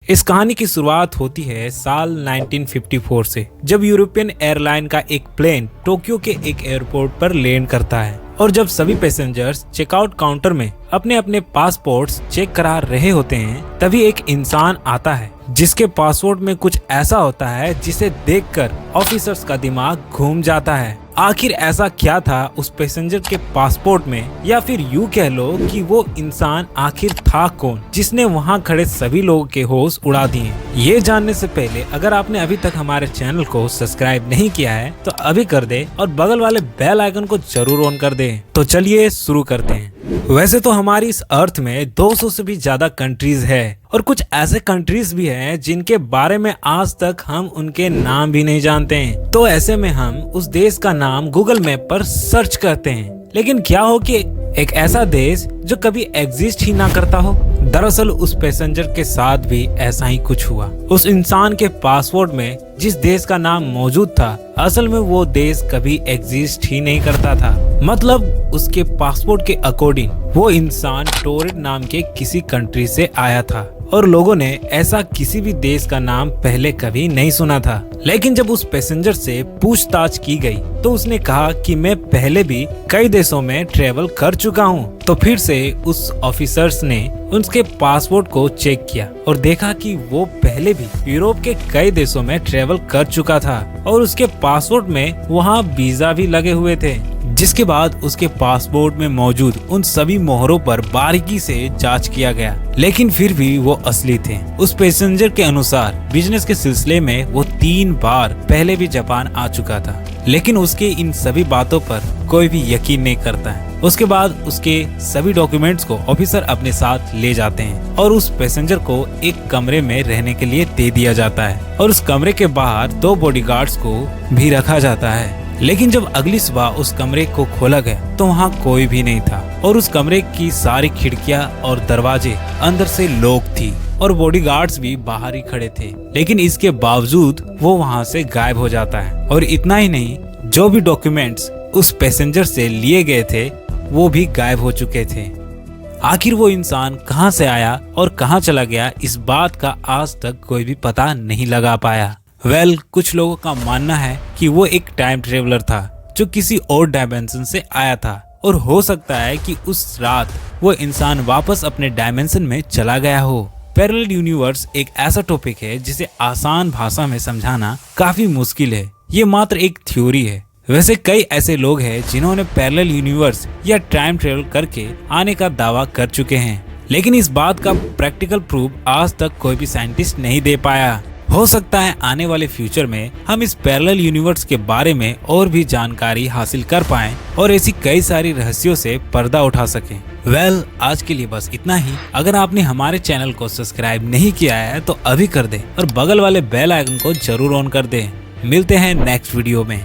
इस कहानी की शुरुआत होती है साल 1954 से, जब यूरोपियन एयरलाइन का एक प्लेन टोक्यो के एक एयरपोर्ट पर लैंड करता है। और जब सभी पैसेंजर्स चेकआउट काउंटर में अपने अपने पासपोर्ट्स चेक करा रहे होते हैं, तभी एक इंसान आता है जिसके पासपोर्ट में कुछ ऐसा होता है जिसे देखकर ऑफिसर्स का दिमाग घूम जाता है। आखिर ऐसा क्या था उस पैसेंजर के पासपोर्ट में, या फिर यूं कह लो कि वो इंसान आखिर था कौन जिसने वहां खड़े सभी लोगों के होश उड़ा दिए। ये जानने से पहले अगर आपने अभी तक हमारे चैनल को सब्सक्राइब नहीं किया है तो अभी कर दे और बगल वाले बेल आइकन को जरूर ऑन कर दे। तो चलिए शुरू करते हैं। वैसे तो हमारी इस अर्थ में 200 से भी ज्यादा कंट्रीज है और कुछ ऐसे कंट्रीज भी हैं जिनके बारे में आज तक हम उनके नाम भी नहीं जानते हैं। तो ऐसे में हम उस देश का नाम गूगल मैप पर सर्च करते हैं, लेकिन क्या हो कि एक ऐसा देश जो कभी एग्जिस्ट ही ना करता हो। दरअसल उस पैसेंजर के साथ भी ऐसा ही कुछ हुआ। उस इंसान के पासपोर्ट में जिस देश का नाम मौजूद था, असल में वो देश कभी एग्जिस्ट ही नहीं करता था। मतलब उसके पासपोर्ट के अकॉर्डिंग वो इंसान टोरेट नाम के किसी कंट्री से आया था और लोगों ने ऐसा किसी भी देश का नाम पहले कभी नहीं सुना था। लेकिन जब उस पैसेंजर से पूछताछ की गई तो उसने कहा कि मैं पहले भी कई देशों में ट्रेवल कर चुका हूँ। तो फिर से उस ऑफिसर्स ने उसके पासपोर्ट को चेक किया और देखा कि वो पहले भी यूरोप के कई देशों में ट्रेवल कर चुका था और उसके पासपोर्ट में वहाँ वीजा भी लगे हुए थे। जिसके बाद उसके पासपोर्ट में मौजूद उन सभी मोहरों पर बारीकी से जांच किया गया, लेकिन फिर भी वो असली थे। उस पैसेंजर के अनुसार बिजनेस के सिलसिले में वो 3 बार पहले भी जापान आ चुका था, लेकिन उसके इन सभी बातों पर कोई भी यकीन नहीं करता है। उसके बाद उसके सभी डॉक्यूमेंट्स को ऑफिसर अपने साथ ले जाते हैं और उस पैसेंजर को एक कमरे में रहने के लिए दे दिया जाता है और उस कमरे के बाहर 2 बॉडीगार्ड्स को भी रखा जाता है। लेकिन जब अगली सुबह उस कमरे को खोला गया तो वहाँ कोई भी नहीं था और उस कमरे की सारी खिड़कियाँ और दरवाजे अंदर से लॉक थी और बॉडीगार्ड्स भी बाहर ही खड़े थे। लेकिन इसके बावजूद वो वहाँ से गायब हो जाता है और इतना ही नहीं, जो भी डॉक्यूमेंट्स उस पैसेंजर से लिए गए थे वो भी गायब हो चुके थे। आखिर वो इंसान कहाँ से आया और कहाँ चला गया, इस बात का आज तक कोई भी पता नहीं लगा पाया। कुछ लोगों का मानना है कि वो एक टाइम ट्रेवलर था जो किसी और डायमेंशन से आया था और हो सकता है कि उस रात वो इंसान वापस अपने डायमेंशन में चला गया हो। पैरेलल यूनिवर्स एक ऐसा टॉपिक है जिसे आसान भाषा में समझाना काफी मुश्किल है। ये मात्र एक थ्योरी है। वैसे कई ऐसे लोग हैं जिन्होंने पैरेलल यूनिवर्स या टाइम ट्रेवल करके आने का दावा कर चुके हैं, लेकिन इस बात का प्रैक्टिकल प्रूफ आज तक कोई भी साइंटिस्ट नहीं दे पाया। हो सकता है आने वाले फ्यूचर में हम इस पैरेलल यूनिवर्स के बारे में और भी जानकारी हासिल कर पाएं और ऐसी कई सारी रहस्यों से पर्दा उठा सकें। आज के लिए बस इतना ही। अगर आपने हमारे चैनल को सब्सक्राइब नहीं किया है तो अभी कर दे और बगल वाले बेल आइकन को जरूर ऑन कर दे। मिलते हैं नेक्स्ट वीडियो में।